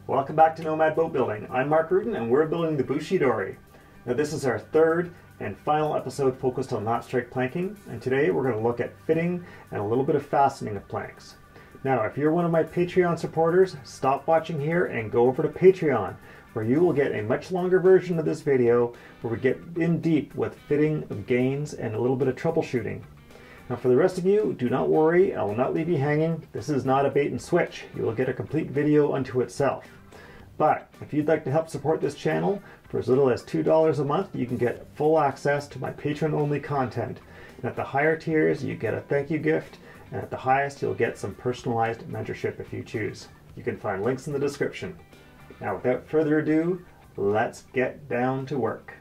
Welcome back to Nomad Boatbuilding. I'm Mark Rutan and we're building the Bouchie Dory. Now this is our third and final episode focused on Lapstrake planking, and today we're going to look at fitting and a little bit of fastening of planks. Now if you're one of my Patreon supporters, stop watching here and go over to Patreon, where you will get a much longer version of this video where we get in deep with fitting of gains and a little bit of troubleshooting. Now for the rest of you, do not worry, I will not leave you hanging. This is not a bait and switch. You will get a complete video unto itself. But if you'd like to help support this channel, for as little as $2 a month, you can get full access to my Patreon-only content. And at the higher tiers, you get a thank you gift, and at the highest, you'll get some personalized mentorship if you choose. You can find links in the description. Now without further ado, let's get down to work.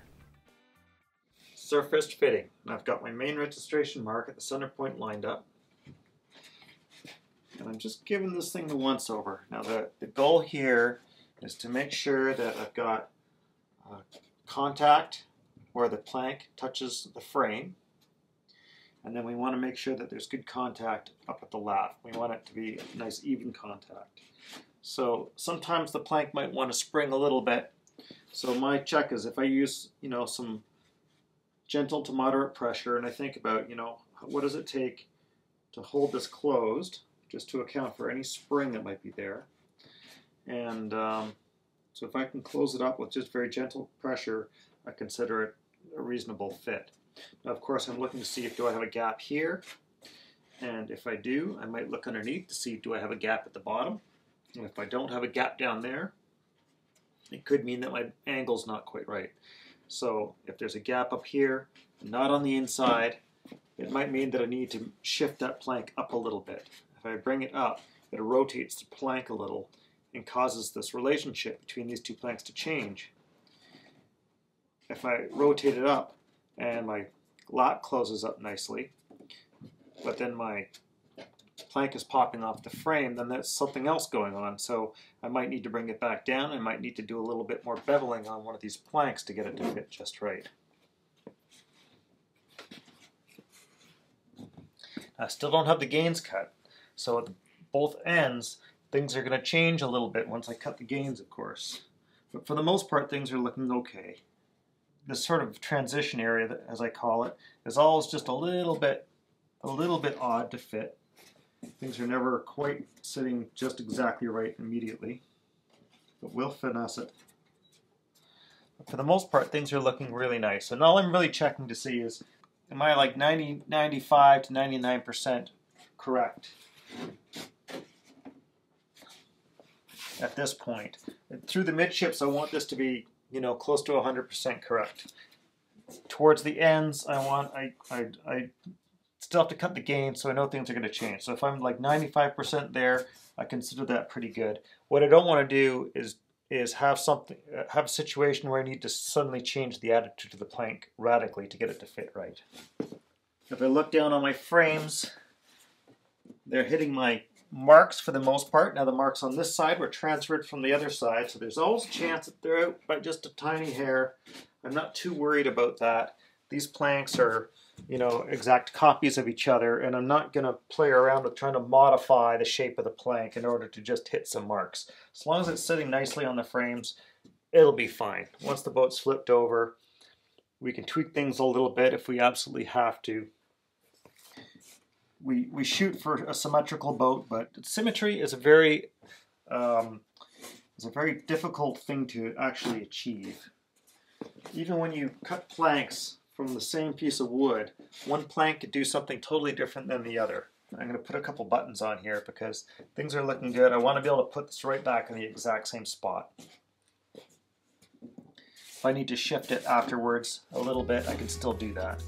Surfaced fitting. And I've got my main registration mark at the center point lined up. And I'm just giving this thing the once over. Now the goal here is to make sure that I've got contact where the plank touches the frame, and then we want to make sure that there's good contact up at the lap. We want it to be nice even contact. So sometimes the plank might want to spring a little bit. So my check is if I use some gentle to moderate pressure, and I think about what does it take to hold this closed, just to account for any spring that might be there. And so if I can close it up with just very gentle pressure, I consider it a reasonable fit. Now, of course, I'm looking to see if do I have a gap here, and if I do, I might look underneath to see do I have a gap at the bottom. And if I don't have a gap down there, it could mean that my angle's not quite right. So if there's a gap up here, not on the inside, it might mean that I need to shift that plank up a little bit. If I bring it up, it rotates the plank a little and causes this relationship between these two planks to change. If I rotate it up and my lap closes up nicely, but then my plank is popping off the frame, then that's something else going on. So I might need to bring it back down. I might need to do a little bit more beveling on one of these planks to get it to fit just right. I still don't have the gains cut, so at both ends things are going to change a little bit once I cut the gains, of course. But for the most part, things are looking okay. This sort of transition area, as I call it, is always just a little bit odd to fit. Things are never quite sitting just exactly right immediately, but we'll finesse it. But for the most part, things are looking really nice. And all I'm really checking to see is, am I like 95 to 99% correct at this point? And through the midships, I want this to be, close to 100% correct. Towards the ends, I still have to cut the gain, so I know things are going to change. So if I'm like 95% there, I consider that pretty good. What I don't want to do is have a situation where I need to suddenly change the attitude of the plank radically to get it to fit right. If I look down on my frames, they're hitting my marks for the most part. Now the marks on this side were transferred from the other side, so there's always a chance that they're out by just a tiny hair. I'm not too worried about that. These planks are, exact copies of each other, and I'm not going to play around with trying to modify the shape of the plank in order to just hit some marks. As long as it's sitting nicely on the frames, it'll be fine. Once the boat's flipped over, we can tweak things a little bit if we absolutely have to. We shoot for a symmetrical boat, but symmetry is a very difficult thing to actually achieve. Even when you cut planks from the same piece of wood, one plank could do something totally different than the other. I'm going to put a couple buttons on here because things are looking good. I want to be able to put this right back in the exact same spot. If I need to shift it afterwards a little bit, I can still do that.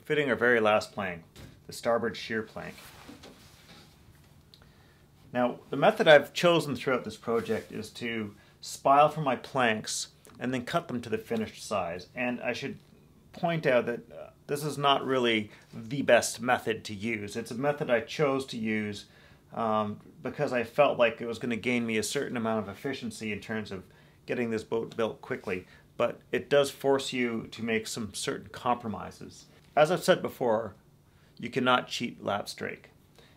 fitting our very last plank, the starboard shear plank. Now, the method I've chosen throughout this project is to spile for my planks and then cut them to the finished size. And I should point out that this is not really the best method to use. It's a method I chose to use because I felt like it was going to gain me a certain amount of efficiency in terms of getting this boat built quickly. But it does force you to make some certain compromises. As I've said before, you cannot cheat Lapstrake.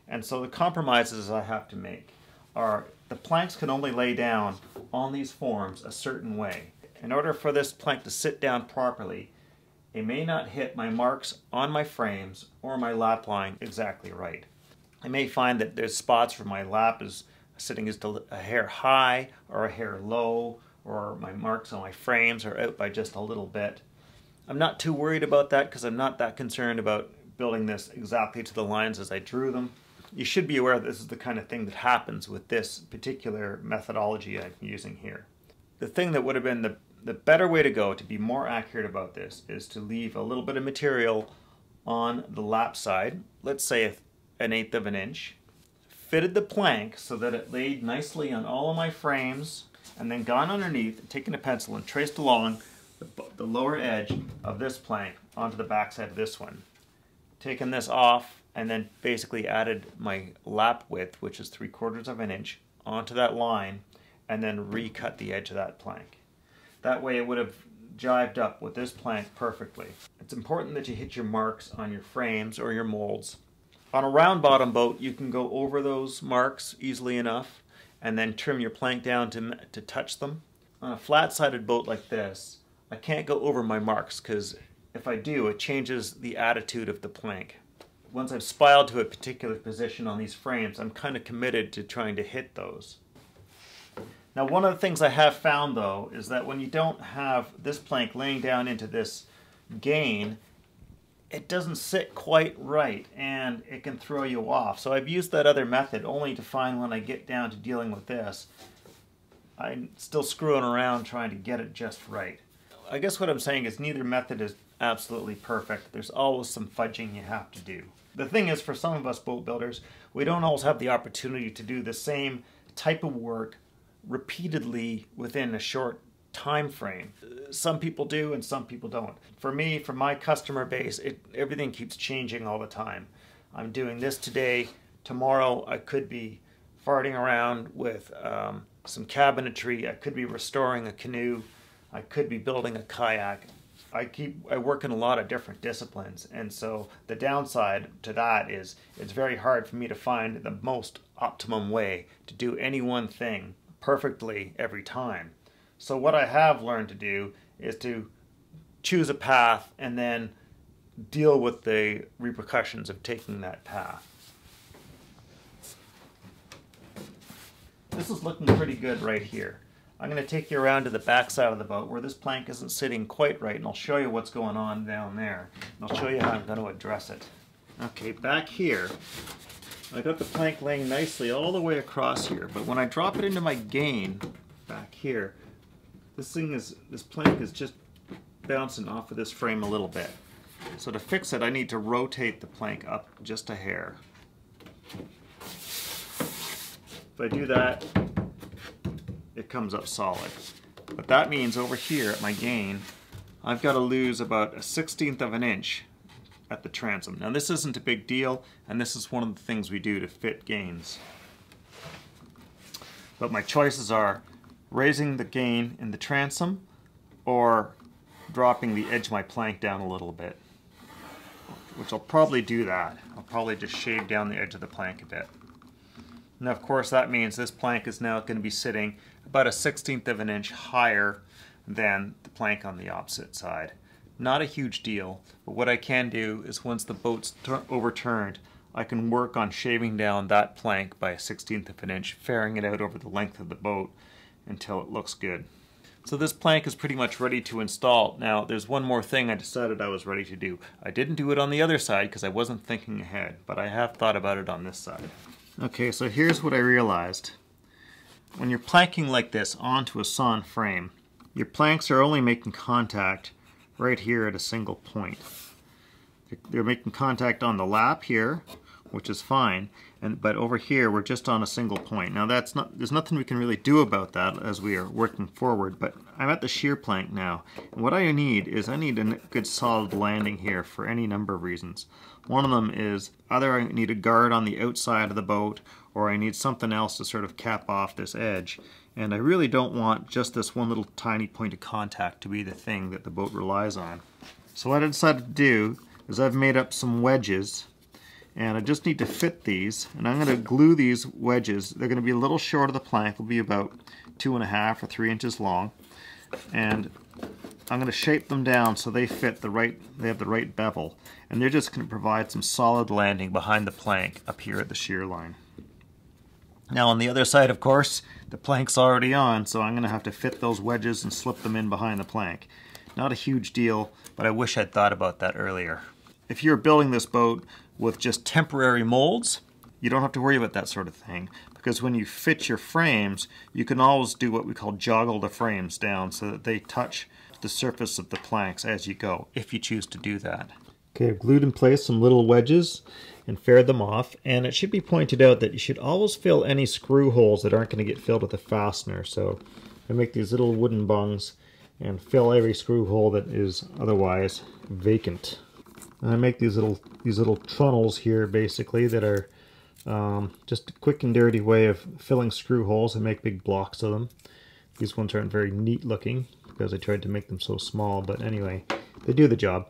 And so the compromises I have to make are the planks can only lay down on these forms a certain way. In order for this plank to sit down properly, it may not hit my marks on my frames or my lap line exactly right. I may find that there's spots where my lap is sitting just a hair high or a hair low, or my marks on my frames are out by just a little bit. I'm not too worried about that because I'm not that concerned about building this exactly to the lines as I drew them. You should be aware that this is the kind of thing that happens with this particular methodology I'm using here. The thing that would have been the better way to go to be more accurate about this is to leave a little bit of material on the lap side, let's say 1/8 of an inch, fitted the plank so that it laid nicely on all of my frames, and then gone underneath, taken a pencil and traced along the lower edge of this plank onto the back side of this one. Taken this off and then basically added my lap width, which is 3/4 of an inch, onto that line, and then recut the edge of that plank. That way it would have jived up with this plank perfectly. It's important that you hit your marks on your frames or your molds. On a round bottom boat, you can go over those marks easily enough and then trim your plank down to touch them. On a flat-sided boat like this, I can't go over my marks because if I do, it changes the attitude of the plank. Once I've spiled to a particular position on these frames, I'm kind of committed to trying to hit those. Now, one of the things I have found though is that when you don't have this plank laying down into this gain, it doesn't sit quite right and it can throw you off. So I've used that other method only to find when I get down to dealing with this, I'm still screwing around trying to get it just right. I guess what I'm saying is neither method is absolutely perfect. There's always some fudging you have to do. The thing is, for some of us boat builders, we don't always have the opportunity to do the same type of work repeatedly within a short time frame. Some people do and some people don't. For me, for my customer base, everything keeps changing all the time. I'm doing this today. Tomorrow I could be farting around with some cabinetry. I could be restoring a canoe. I could be building a kayak. I work in a lot of different disciplines, and so the downside to that is it's very hard for me to find the most optimum way to do any one thing perfectly every time. So what I have learned to do is to choose a path and then deal with the repercussions of taking that path. This is looking pretty good right here. I'm going to take you around to the back side of the boat where this plank isn't sitting quite right, and I'll show you what's going on down there. And I'll show you how I'm going to address it. Okay, back here, I got the plank laying nicely all the way across here, but when I drop it into my gain back here, this plank is just bouncing off of this frame a little bit. So to fix it, I need to rotate the plank up just a hair. If I do that, it comes up solid. But that means over here at my gain, I've got to lose about 1/16 of an inch at the transom. Now this isn't a big deal, and this is one of the things we do to fit gains. But my choices are raising the gain in the transom or dropping the edge of my plank down a little bit, which I'll probably do that. I'll probably just shave down the edge of the plank a bit. Now of course that means this plank is now going to be sitting about 1/16 of an inch higher than the plank on the opposite side. Not a huge deal, but what I can do is once the boat's overturned, I can work on shaving down that plank by 1/16 of an inch, fairing it out over the length of the boat until it looks good. So this plank is pretty much ready to install. Now there's one more thing I decided I was ready to do. I didn't do it on the other side because I wasn't thinking ahead, but I have thought about it on this side. Okay, so here's what I realized. When you're planking like this onto a sawn frame, your planks are only making contact right here at a single point. They're making contact on the lap here, which is fine, but over here we're just on a single point. Now there's nothing we can really do about that as we are working forward, but I'm at the shear plank now, and what I need a good solid landing here for any number of reasons. One of them is either I need a guard on the outside of the boat, or I need something else to sort of cap off this edge. And I really don't want just this one little tiny point of contact to be the thing that the boat relies on. So what I decided to do is I've made up some wedges, and I just need to fit these, and I'm going to glue these wedges. They're going to be a little short of the plank, will be about 2.5 or 3 inches long, and I'm going to shape them down so they fit they have the right bevel, and they're just going to provide some solid landing behind the plank up here at the shear line. Now on the other side, of course, the plank's already on, so I'm going to have to fit those wedges and slip them in behind the plank. Not a huge deal, but I wish I'd thought about that earlier. If you're building this boat with just temporary molds, you don't have to worry about that sort of thing, because when you fit your frames, you can always do what we call joggle the frames down so that they touch the surface of the planks as you go, if you choose to do that. Okay, I've glued in place some little wedges and faired them off, and it should be pointed out that you should always fill any screw holes that aren't going to get filled with a fastener. So I make these little wooden bungs and fill every screw hole that is otherwise vacant. And I make these little trunnels here basically that are just a quick and dirty way of filling screw holes. I make big blocks of them. These ones aren't very neat looking because I tried to make them so small, but anyway, they do the job.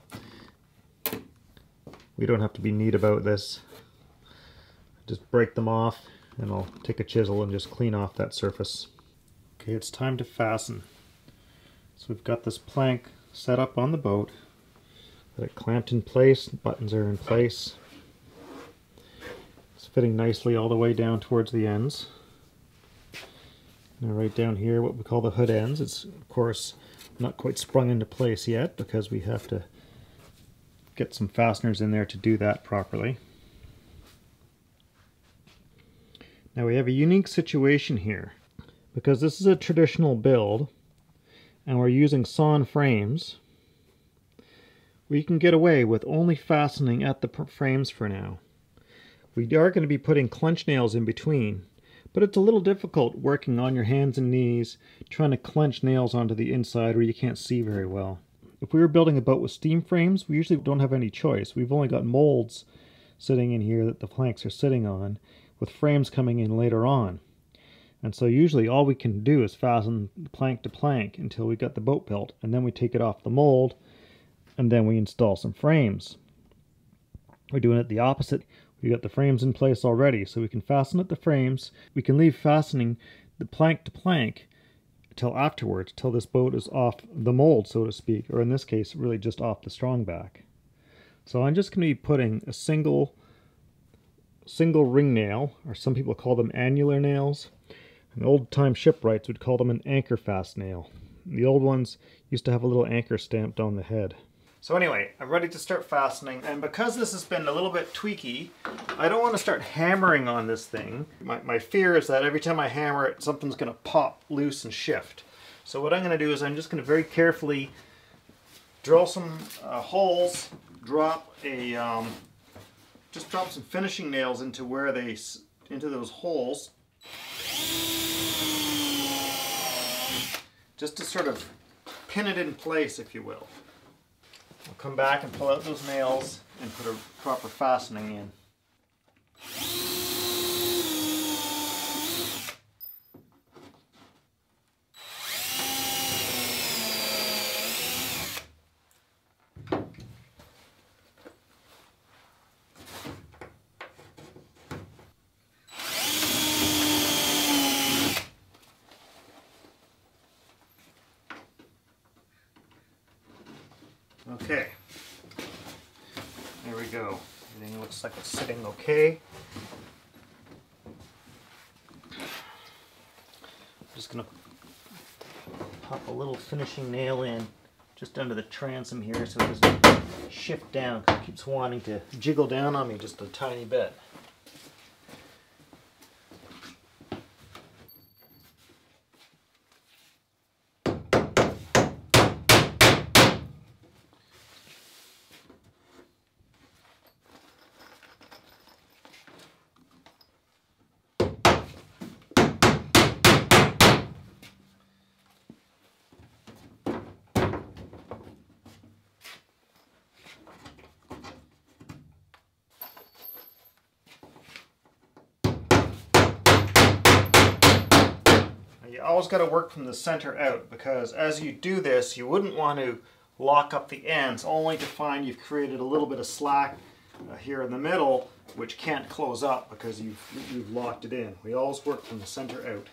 We don't have to be neat about this. Just break them off, and I'll take a chisel and just clean off that surface. Okay, it's time to fasten. So we've got this plank set up on the boat. Got it clamped in place, buttons are in place. It's fitting nicely all the way down towards the ends. Now right down here, what we call the hood ends, it's of course not quite sprung into place yet because we have to get some fasteners in there to do that properly. Now we have a unique situation here because this is a traditional build and we're using sawn frames. We can get away with only fastening at the frames for now. We are going to be putting clench nails in between, but it's a little difficult working on your hands and knees trying to clench nails onto the inside where you can't see very well. If we were building a boat with steam frames, we usually don't have any choice. We've only got molds sitting in here that the planks are sitting on, with frames coming in later on. And so usually all we can do is fasten plank to plank until we got the boat built, and then we take it off the mold, and then we install some frames. We're doing it the opposite. We got the frames in place already, so we can fasten at the frames. We can leave fastening the plank to plank till afterwards, till this boat is off the mold, so to speak, or in this case, really just off the strongback. So I'm just going to be putting a single ring nail, or some people call them annular nails. And old-time shipwrights would call them an anchor fast nail. The old ones used to have a little anchor stamped on the head. So anyway, I'm ready to start fastening, and because this has been a little bit tweaky, I don't want to start hammering on this thing. My fear is that every time I hammer it, something's going to pop loose and shift. So what I'm going to do is I'm just going to very carefully drill some holes, just drop some finishing nails into those holes, just to sort of pin it in place, if you will. I'll come back and pull out those nails and put a proper fastening in. Okay, there we go. Everything looks like it's sitting okay. I'm just going to pop a little finishing nail in just under the transom here so it doesn't shift down, because it keeps wanting to jiggle down on me just a tiny bit. always got to work from the center out, because as you do this, you wouldn't want to lock up the ends only to find you've created a little bit of slack here in the middle, which can't close up because you've locked it in. We always work from the center out.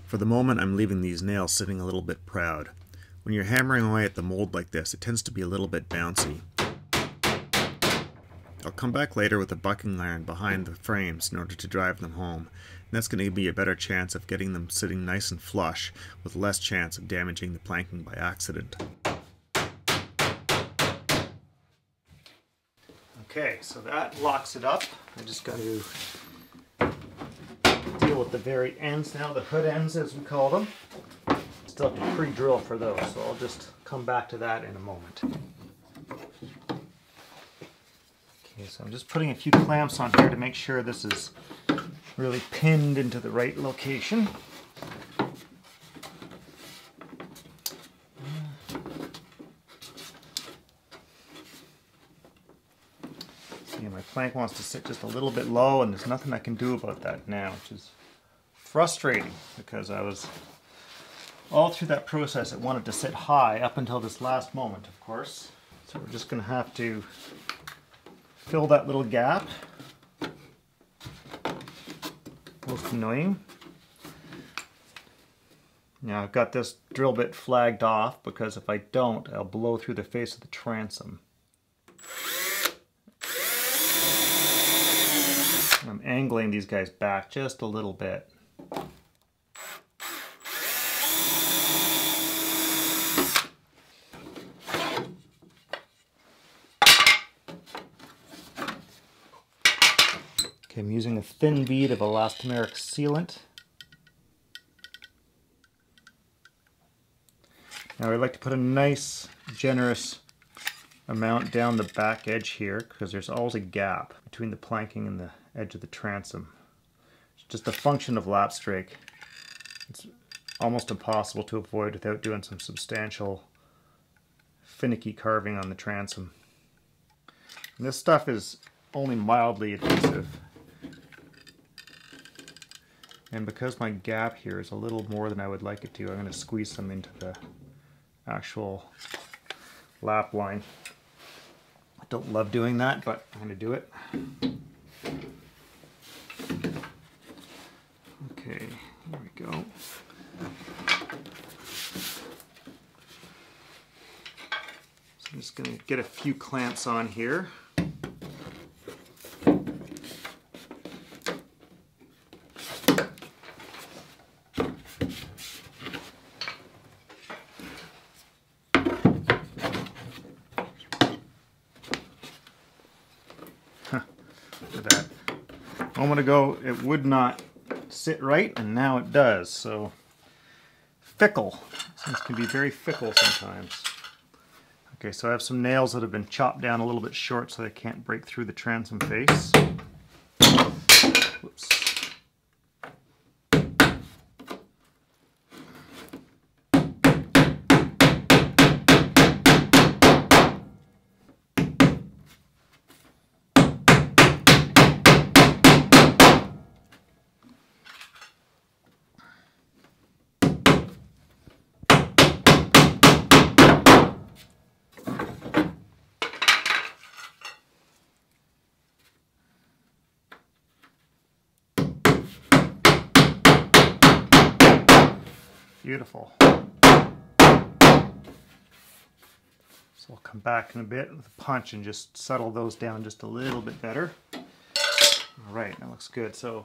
For the moment, I'm leaving these nails sitting a little bit proud. When you're hammering away at the mold like this, it tends to be a little bit bouncy. I'll come back later with a bucking iron behind the frames in order to drive them home, and that's going to give me a better chance of getting them sitting nice and flush, with less chance of damaging the planking by accident. Okay, so that locks it up. I just got to deal with the very ends now, the hood ends as we call them. Still have to pre-drill for those, so I'll just come back to that in a moment. Okay, so I'm just putting a few clamps on here to make sure this is really pinned into the right location. See, my plank wants to sit just a little bit low, and there's nothing I can do about that now, which is frustrating, because I was all through that process it wanted to sit high up until this last moment, of course. So we're just going to have to fill that little gap. Most annoying. Now I've got this drill bit flagged off, because if I don't, I'll blow through the face of the transom. I'm angling these guys back just a little bit. Okay, I'm using a thin bead of elastomeric sealant. Now I'd like to put a nice, generous amount down the back edge here, because there's always a gap between the planking and the edge of the transom. It's just a function of Lapstrake. It's almost impossible to avoid without doing some substantial, finicky carving on the transom. And this stuff is only mildly adhesive. And because my gap here is a little more than I would like it to, I'm going to squeeze some into the actual lap line. I don't love doing that, but I'm going to do it. Okay, there we go. So I'm just going to get a few clamps on here. A moment ago it would not sit right, and now it does. So fickle. Things can be very fickle sometimes. Okay, so I have some nails that have been chopped down a little bit short so they can't break through the transom face. Whoops. Beautiful. So I'll come back in a bit with a punch and just settle those down just a little bit better. All right, that looks good. So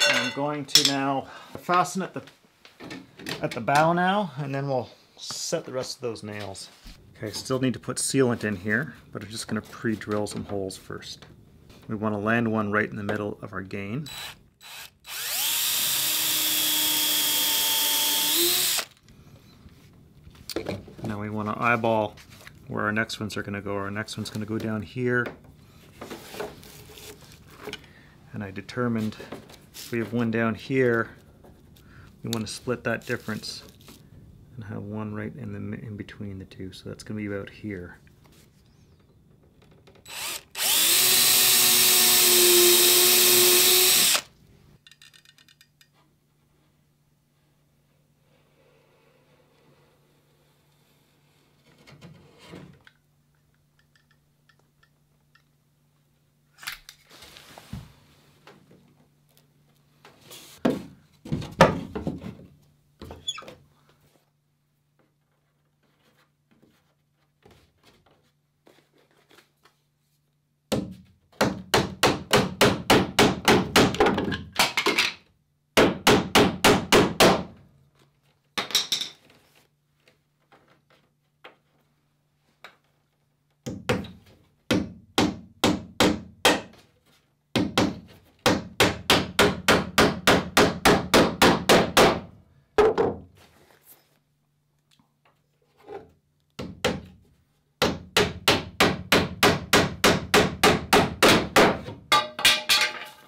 I'm going to now fasten at the bow now, and then we'll set the rest of those nails. Okay, still need to put sealant in here, but I'm just going to pre-drill some holes first. We want to land one right in the middle of our gain. Now we want to eyeball where our next ones are going to go. Our next one's going to go down here. And I determined if we have one down here, we want to split that difference and have one right in between the two. So that's going to be about here.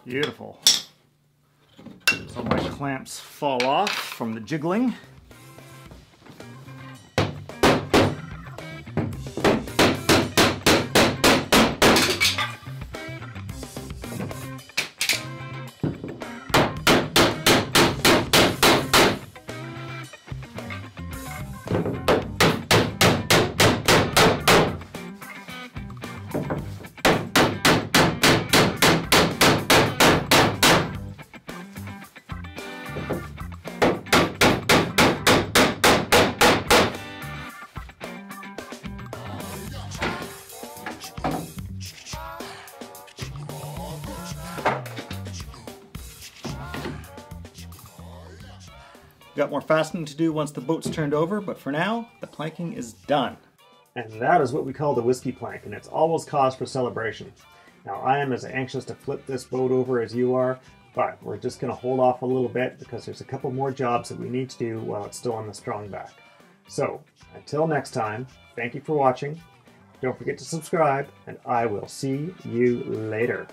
Beautiful. So my clamps fall off from the jiggling. Got more fastening to do once the boat's turned over, but for now, the planking is done. And that is what we call the whiskey plank, and it's almost cause for celebration. Now, I am as anxious to flip this boat over as you are, but we're just going to hold off a little bit because there's a couple more jobs that we need to do while it's still on the strong back. So, until next time, thank you for watching. Don't forget to subscribe, and I will see you later.